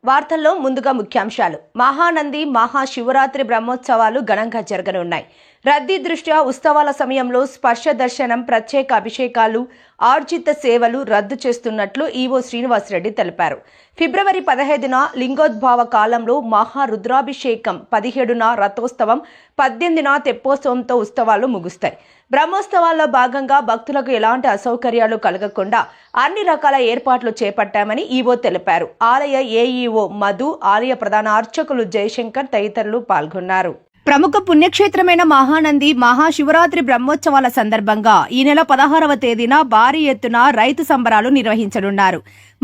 వార్తల్లో ముందుగా ముఖ్యాంశాలు. మహానంది మహాశివరాత్రి బ్రహ్మోత్సవాలు ఘనంగా జరగనున్నాయి. రద్దీ దృష్ట్యా ఉత్సవాల సమయంలో స్పర్శ దర్శనం, ప్రత్యేక అభిషేకాలు, ఆర్జిత సేవలు రద్దు చేస్తున్నట్లు ఈవో శ్రీనివాసరెడ్డి తెలిపారు. ఫిబ్రవరి 15న లింగోద్భవ కాలంలో మహారుద్రాభిషేకం, 17న రథోత్సవం, 18న తెప్పోత్సవంతో ఉత్సవాలు ముగుస్తాయి. బ్రహ్మోత్సవాల్లో భాగంగా భక్తులకు ఎలాంటి అసౌకర్యాలు కలగకుండా అన్ని రకాల ఏర్పాట్లు చేపట్టామని ఈవో తెలిపారు. ఆలయ ఏఈఓ మధు, ఆలయ ప్రధాన అర్చకులు జయశంకర్ తదితరులు పాల్గొన్నారు. ప్రముఖ పుణ్యక్షేత్రమైన మహానంది మహాశివరాత్రి బ్రహ్మోత్సవాల సందర్భంగా ఈ నెల 16వ తేదీన భారీ ఎత్తున రైతు సంబరాలు నిర్వహించనున్నారు.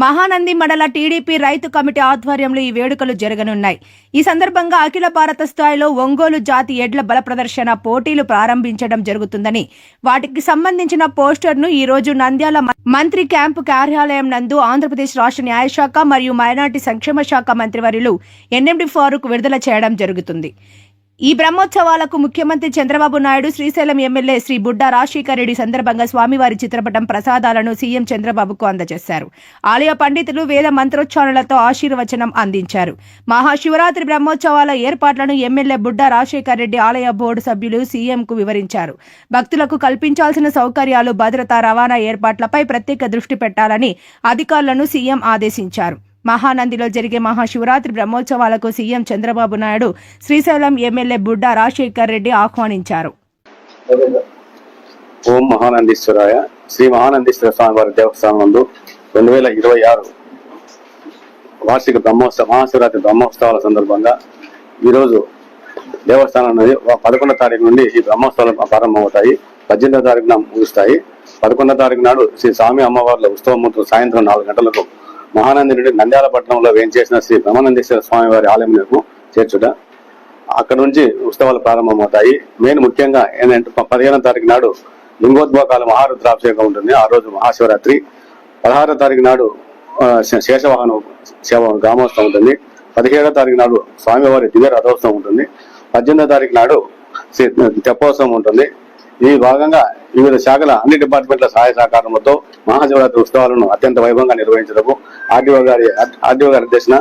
మహానంది మండల టీడీపీ రైతు కమిటీ ఆధ్వర్యంలో ఈ వేడుకలు జరగనున్నాయి. ఈ సందర్భంగా అఖిల భారత స్థాయిలో ఒంగోలు జాతి ఎడ్ల బల ప్రదర్శన పోటీలు ప్రారంభించడం జరుగుతుందని, వాటికి సంబంధించిన పోస్టర్ను ఈ రోజు నంద్యాల మంత్రి క్యాంపు కార్యాలయం నందు ఆంధ్రప్రదేశ్ రాష్ట్ర న్యాయశాఖ మరియు మైనార్టీ సంక్షేమ శాఖ మంత్రివర్యులు ఎన్ఎండి ఫారూక్ విడుదల చేయడం జరుగుతుంది. ఈ బ్రహ్మోత్సవాలకు ముఖ్యమంత్రి చంద్రబాబు నాయుడు, శ్రీశైలం ఎమ్మెల్యే శ్రీ బుడ్డా రాజశేఖర్ రెడ్డి సందర్భంగా స్వామివారి చిత్రపటం ప్రసాదాలను సీఎం చంద్రబాబుకు అందజేశారు. ఆలయ పండితులు వేద మంత్రోచ్చారణలతో ఆశీర్వచనం అందించారు. మహాశివరాత్రి బ్రహ్మోత్సవాల ఏర్పాట్లను ఎమ్మెల్యే బుడ్డా రాజశేఖర్ రెడ్డి ఆలయ బోర్డు సభ్యులు సీఎంకు వివరించారు. భక్తులకు కల్పించాల్సిన సౌకర్యాలు, భద్రత, రవాణా ఏర్పాట్లపై ప్రత్యేక దృష్టి పెట్టాలని అధికారులను సీఎం ఆదేశించారు. మహానందిలో జరిగే మహాశివరాత్రి బ్రహ్మోత్సవాలకు సీఎం చంద్రబాబు నాయుడు, శ్రీశైలం ఎమ్మెల్యే బుడ్డా రాజశేఖర్ రెడ్డి ఆహ్వానించారు. ఓం మహానందీశ్వరాయ. శ్రీ మహానందీశ్వర స్వామివారి దేవస్థానం నందు 2026 వార్షిక బ్రహ్మోత్సవ మహాశివరాత్రి బ్రహ్మోత్సవాల సందర్భంగా ఈరోజు దేవస్థానం 11వ తారీఖు నుండి ఈ బ్రహ్మోత్సవాలు ప్రారంభమవుతాయి. 18వ తారీఖున ముగుస్తాయి. 11వ తారీఖు నాడు శ్రీ స్వామి అమ్మవార్ల ఉత్సవమూర్తులు సాయంత్రం 4 గంటలకు మహానంది నుండి నంద్యాల పట్టణంలో వేంచేసిన శ్రీ బ్రహ్మానందేశ్వర స్వామి వారి ఆలయంకు చేర్చుట. అక్కడ నుంచి ఉత్సవాలు ప్రారంభమవుతాయి. మెయిన్ ముఖ్యంగా ఏంటంటే 15వ తారీఖు నాడు లింగోద్భవ కాల మహారుద్రాభిషేకం ఉంటుంది. ఆ రోజు మహాశివరాత్రి. 16వ తారీఖు నాడు శేషవాహన సేవ గ్రామోత్సవం ఉంటుంది. 17వ తారీఖు నాడు స్వామివారి దివ్య రథోత్సవం ఉంటుంది. 18వ తారీఖు నాడు తెప్పోత్సవం ఉంటుంది. ఈ భాగంగా వివిధ శాఖల అన్ని డిపార్ట్మెంట్ల సహాయ సహకారంతో మహాశివరాత్రి ఉత్సవాలను అత్యంత వైభవంగా నిర్వహించడము ఆర్డీఓ గారి అధ్యక్షన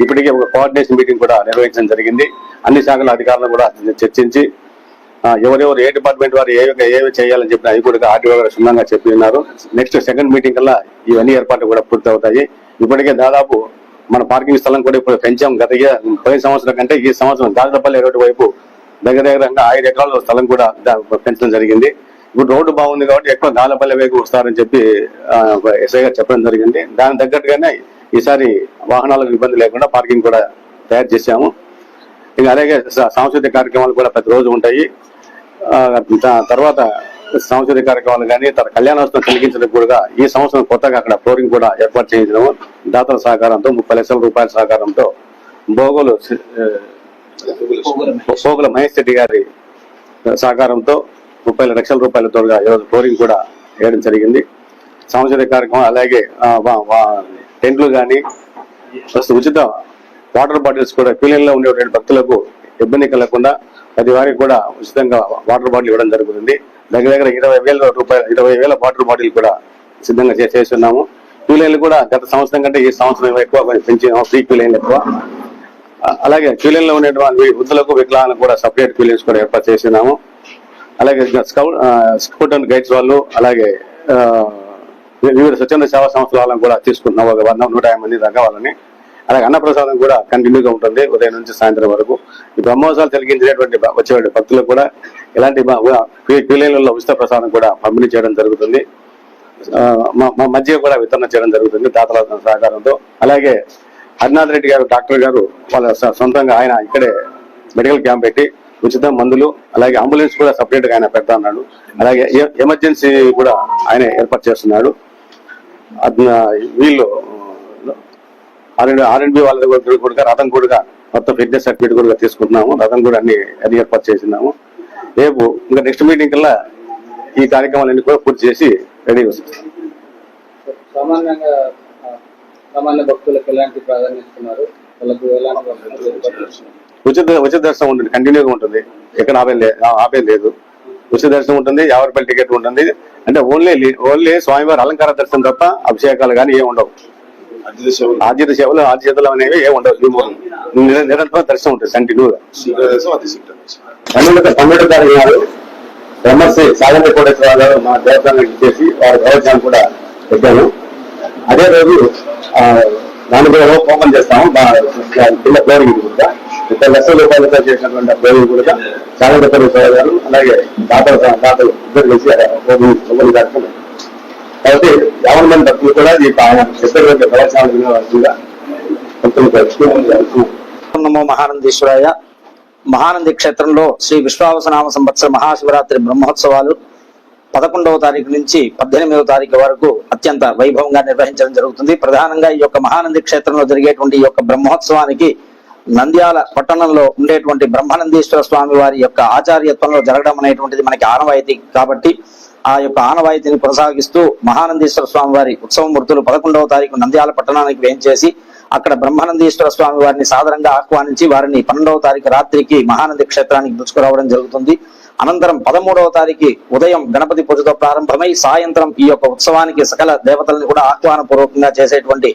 ఇప్పటికే ఒక కోఆర్డినేషన్ మీటింగ్ కూడా నిర్వహించడం జరిగింది. అన్ని శాఖల అధికారులను కూడా చర్చించి ఎవరెవరు ఏ డిపార్ట్మెంట్ వారు ఏవి చేయాలని చెప్పిన అవి కూడా ఆర్డీఓ గారు క్షుణ్ణంగా చెప్పి ఉన్నారు. నెక్స్ట్ సెకండ్ మీటింగ్ కల్లా ఇవన్నీ ఏర్పాట్లు కూడా పూర్తవుతాయి. ఇప్పటికే దాదాపు మన పార్కింగ్ స్థలం కూడా ఇప్పుడు పెంచాం. పోయిన సంవత్సరం కంటే ఈ సంవత్సరం దాదాపల్లి రోడ్డు వైపు దగ్గర 5 ఎకరాల స్థలం కూడా పెంచడం జరిగింది. ఇప్పుడు రోడ్డు బాగుంది కాబట్టి ఎక్కువ దాదాపల్లి వైపు వస్తారని చెప్పి ఎస్ఐ గారు చెప్పడం జరిగింది. దాని తగ్గట్టుగానే ఈసారి వాహనాలకు ఇబ్బంది లేకుండా పార్కింగ్ కూడా తయారు చేశాము. ఇంకా అలాగే సాంస్కృతిక కార్యక్రమాలు కూడా ప్రతిరోజు ఉంటాయి. తర్వాత సాంస్కృతిక కార్యక్రమాలు కానీ కళ్యాణోత్సవం కలిగించడానికి కూడా ఈ సంవత్సరం కొత్తగా అక్కడ ఫ్లోరింగ్ కూడా ఏర్పాటు చేయించడం దాతల సహకారంతో 30 లక్షల రూపాయల సహకారంతో పోగుల మహేష్ రెడ్డి గారి సహకారంతో 30 లక్షల రూపాయలతో ఈరోజు ఫ్లోరింగ్ కూడా వేయడం జరిగింది. సాంస్కృతిక కార్యక్రమం అలాగే టెంట్లు కానీ ఉచిత వాటర్ బాటిల్స్ కూడా క్యూలైన్లో ఉండేటువంటి భక్తులకు ఇబ్బంది కలగకుండా ప్రతి వారికి కూడా ఉచితంగా వాటర్ బాటిల్ ఇవ్వడం జరుగుతుంది. దగ్గర 20,000 వాటర్ బాటిల్ కూడా సిద్ధంగా చేస్తున్నాము. క్యూలైన్లు కూడా గత సంవత్సరం కంటే ఈ సంవత్సరం ఎక్కువ పెంచాము. ఫ్రీ క్యూలైన్లు ఎక్కువ. అలాగే క్యూలైన్లో ఉండేటువంటి వృద్ధులకు, వికలాంగులకు కూడా సపరేట్ క్యూలైన్స్ కూడా ఏర్పాటు చేస్తున్నాము. అలాగే స్కౌట్ అండ్ గైడ్స్ వాళ్ళు, అలాగే వివిధ స్వచ్ఛంద సేవా సంస్థల వాళ్ళని కూడా తీసుకుంటున్నాం. 150 మంది దాకా వాళ్ళని. అలాగే అన్నప్రసాదం కూడా కంటిన్యూగా ఉంటుంది ఉదయం నుంచి సాయంత్రం వరకు. ఈ బ్రహ్మోత్సవాలు కలిగించేటువంటి వచ్చే భక్తులకు కూడా ఎలాంటి క్యూలైన్లలో ఉచిత ప్రసాదం కూడా పంపిణీ చేయడం జరుగుతుంది. మధ్య కూడా వితరణ చేయడం జరుగుతుంది దాతల సహకారంతో. అలాగే హరినాథ్ రెడ్డి గారు డాక్టర్ గారు వాళ్ళ సొంతంగా ఆయన ఇక్కడే మెడికల్ క్యాంప్ పెట్టి ఉచిత మందులు, అలాగే అంబులెన్స్ కూడా సపరేట్ గా ఆయన పెడతా ఉన్నాడు. అలాగే ఎమర్జెన్సీ కూడా ఆయన ఏర్పాటు చేస్తున్నాడు. వీళ్ళు R&B వాళ్ళ దగ్గర కూడా రథం కూడా మొత్తం ఫిట్నెస్ సర్టిఫికేట్ కూడా తీసుకుంటున్నాము. రథం కూడా అన్ని ఏర్పాటు చేస్తున్నాము. రేపు ఇంకా నెక్స్ట్ మీటింగ్ కల్లా ఈ కార్యక్రమాలన్నీ కూడా పూర్తి చేసి రెడీ వస్తుంది. సామాన్య భక్తులకు ఎలాంటి ప్రాధాన్యత ఇస్తున్నారు? వాళ్ళకు ఉచిత దర్శనం ఉంటుంది, కంటిన్యూగా ఉంటుంది. ఎక్కడ ఆపేది లేదు. ఉచిత దర్శనం ఉంటుంది, 50 రూపాయల టికెట్ ఉంటుంది. అంటే ఓన్లీ స్వామివారి అలంకార దర్శనం తప్ప అభిషేకాలు కానీ ఏమి ఉండవు. ఆర్జిత సేవలు ఆర్జితలు అనేవి ఏ ఉండవు. నిరంతరం దర్శనం ఉంటుంది కంటిన్యూగా. 12వ తారీఖు నాడు బ్రహ్మశ్రీ సాగంటి కోటేశ్వరరావు గారు మా దేవస్థానానికి ఇచ్చేసి వారి ప్రవచనం కూడా పెట్టాను. అదే రోజు దాని కూడా ఓపెన్ చేస్తాము. కింద ఫ్లోరింగ్ కూడా 30 లక్షల రూపాయలతో చేసినటువంటి ఫ్లోరింగ్ కూడా సాగంటి కోటేశ్వరరావు గారు అలాగే దాతలు ఇద్దరు కలిసి ఓపెన్ కార్యక్రమం. కాబట్టి గవర్నమెంట్ భక్తులు కూడా ఈ చెప్పేటువంటి ప్రవచనాలు వినవలసిందిగా నమో మహానందీశ్వరాయ. మహానంది క్షేత్రంలో శ్రీ విశ్వావసనామ సంవత్సర మహాశివరాత్రి బ్రహ్మోత్సవాలు 11వ తారీఖు నుంచి 18వ తారీఖు వరకు అత్యంత వైభవంగా నిర్వహించడం జరుగుతుంది. ప్రధానంగా ఈ యొక్క మహానంది క్షేత్రంలో జరిగేటువంటి ఈ యొక్క బ్రహ్మోత్సవానికి నంద్యాల పట్టణంలో ఉండేటువంటి బ్రహ్మానందీశ్వర స్వామి వారి యొక్క ఆచార్యత్వంలో జరగడం అనేటువంటిది మనకి ఆనవాయితీ. కాబట్టి ఆ యొక్క ఆనవాయితీని కొనసాగిస్తూ మహానందీశ్వర స్వామి వారి ఉత్సవ మూర్తులు 11వ తారీఖు నంద్యాల పట్టణానికి వేయించేసి అక్కడ బ్రహ్మానందీశ్వర స్వామి వారిని సాదరంగా ఆహ్వానించి వారిని 12వ తారీఖు రాత్రికి మహానంది క్షేత్రానికి తీసుకురావడం జరుగుతుంది. అనంతరం 13వ తారీఖు ఉదయం గణపతి పూజతో ప్రారంభమై సాయంత్రం ఈ యొక్క ఉత్సవానికి సకల దేవతలను కూడా ఆహ్వానపూర్వకంగా చేసేటువంటి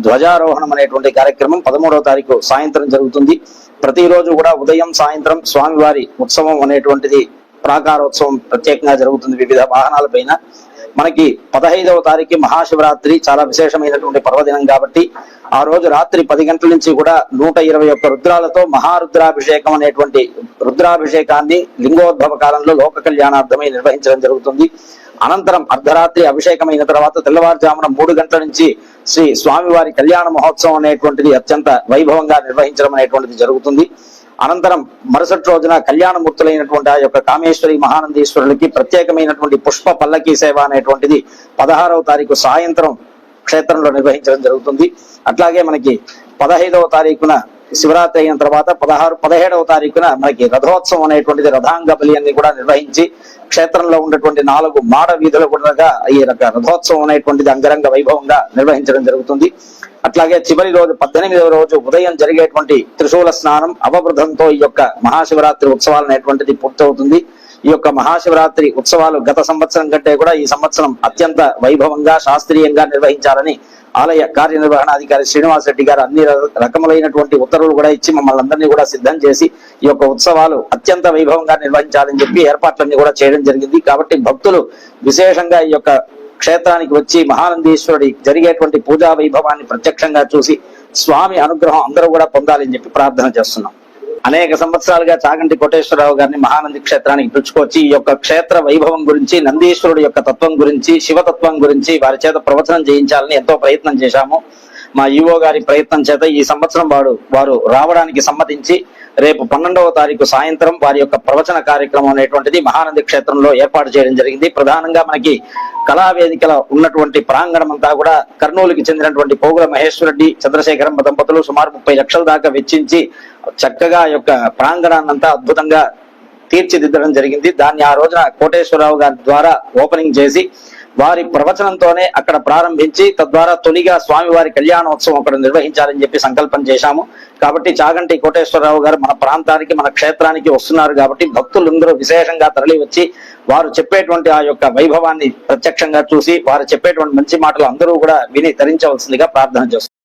ధ్వజారోహణం అనేటువంటి కార్యక్రమం 13వ తారీఖు సాయంత్రం జరుగుతుంది. ప్రతిరోజు కూడా ఉదయం సాయంత్రం స్వామివారి ఉత్సవం అనేటువంటిది ప్రాకారోత్సవం ప్రత్యేకంగా జరుగుతుంది వివిధ వాహనాలపైన. మనకి 15వ తారీఖు మహాశివరాత్రి చాలా విశేషమైనటువంటి పర్వదినం కాబట్టి ఆ రోజు రాత్రి 10 గంటల నుంచి కూడా 121 రుద్రాలతో మహారుద్రాభిషేకం అనేటువంటి రుద్రాభిషేకాన్ని లింగోద్భవ కాలంలో లోక కళ్యాణార్థమై నిర్వహించడం జరుగుతుంది. అనంతరం అర్ధరాత్రి అభిషేకమైన తర్వాత తెల్లవారుజామున 3 గంటల నుంచి శ్రీ స్వామివారి కళ్యాణ మహోత్సవం అనేటువంటిది అత్యంత వైభవంగా నిర్వహించడం అనేటువంటిది జరుగుతుంది. అనంతరం మరుసటి రోజున కళ్యాణమూర్తులైనటువంటి ఆ యొక్క కామేశ్వరి మహానందీశ్వరులకి ప్రత్యేకమైనటువంటి పుష్ప పల్లకీ సేవ అనేటువంటిది 16వ తారీఖు సాయంత్రం క్షేత్రంలో నిర్వహించడం జరుగుతుంది. అట్లాగే మనకి 15వ తారీఖున శివరాత్రి అయిన తర్వాత 17వ తారీఖున మనకి రథోత్సవం అనేటువంటిది రథాంగ బలి అన్ని కూడా నిర్వహించి క్షేత్రంలో ఉన్నటువంటి 4 మాడ వీధులు కూడా ఈ రథోత్సవం అనేటువంటిది అంగరంగ వైభవంగా నిర్వహించడం జరుగుతుంది. అట్లాగే చివరి రోజు 18వ రోజు ఉదయం జరిగేటువంటి త్రిశూల స్నానం అవబృధంతో ఈ యొక్క మహాశివరాత్రి ఉత్సవాలు అనేటువంటిది పూర్తవుతుంది. ఈ యొక్క మహాశివరాత్రి ఉత్సవాలు గత సంవత్సరం కంటే కూడా ఈ సంవత్సరం అత్యంత వైభవంగా శాస్త్రీయంగా నిర్వహించాలని ఆలయ కార్యనిర్వహణాధికారి శ్రీనివాస్ రెడ్డి గారు అన్ని రకములైనటువంటి ఉత్తర్వులు కూడా ఇచ్చి మమ్మల్ని అందరినీ కూడా సిద్ధం చేసి ఈ యొక్క ఉత్సవాలు అత్యంత వైభవంగా నిర్వహించాలని చెప్పి ఏర్పాట్లన్నీ కూడా చేయడం జరిగింది. కాబట్టి భక్తులు విశేషంగా ఈ యొక్క క్షేత్రానికి వచ్చి మహానందీశ్వరుడి జరిగేటువంటి పూజా వైభవాన్ని ప్రత్యక్షంగా చూసి స్వామి అనుగ్రహం అందరూ కూడా పొందాలని చెప్పి ప్రార్థన చేస్తున్నాం. అనేక సంవత్సరాలుగా చాగంటి కోటేశ్వరరావు గారిని మహానంది క్షేత్రానికి పిలుచుకొచ్చి ఈ యొక్క క్షేత్ర వైభవం గురించి, నందీశ్వరుడు యొక్క తత్వం గురించి, శివతత్వం గురించి వారి చేత ప్రవచనం చేయించాలని ఎంతో ప్రయత్నం చేశాము. మా ఈవో గారి ప్రయత్నం చేత ఈ సంవత్సరం వారు రావడానికి సమ్మతించి రేపు 12వ తారీఖు సాయంత్రం వారి యొక్క ప్రవచన కార్యక్రమం అనేటువంటిది మహానంది క్షేత్రంలో ఏర్పాటు చేయడం జరిగింది. ప్రధానంగా మనకి కళావేదికల ఉన్నటువంటి ప్రాంగణం అంతా కూడా కర్నూలుకి చెందినటువంటి పోగుల మహేశ్వరరెడ్డి చంద్రశేఖరమ్మ దంపతులు సుమారు 30 లక్షల దాకా వెచ్చించి చక్కగా యొక్క ప్రాంగణాన్ని అంతా అద్భుతంగా తీర్చిదిద్దడం జరిగింది. దాన్ని ఆ రోజున కోటేశ్వరరావు గారి ద్వారా ఓపెనింగ్ చేసి వారి ప్రవచనంతోనే అక్కడ ప్రారంభించి తద్వారా తొలిగా స్వామివారి కళ్యాణోత్సవం అక్కడ నిర్వహించాలని చెప్పి సంకల్పం చేశాము. కాబట్టి చాగంటి కోటేశ్వరరావు గారు మన ప్రాంతానికి, మన క్షేత్రానికి వస్తున్నారు కాబట్టి భక్తులందరూ విశేషంగా తరలి వచ్చి వారు చెప్పేటువంటి ఆ యొక్క వైభవాన్ని ప్రత్యక్షంగా చూసి వారు చెప్పేటువంటి మంచి మాటలు అందరూ కూడా విని ధరించవలసిందిగా ప్రార్థన చేస్తున్నారు.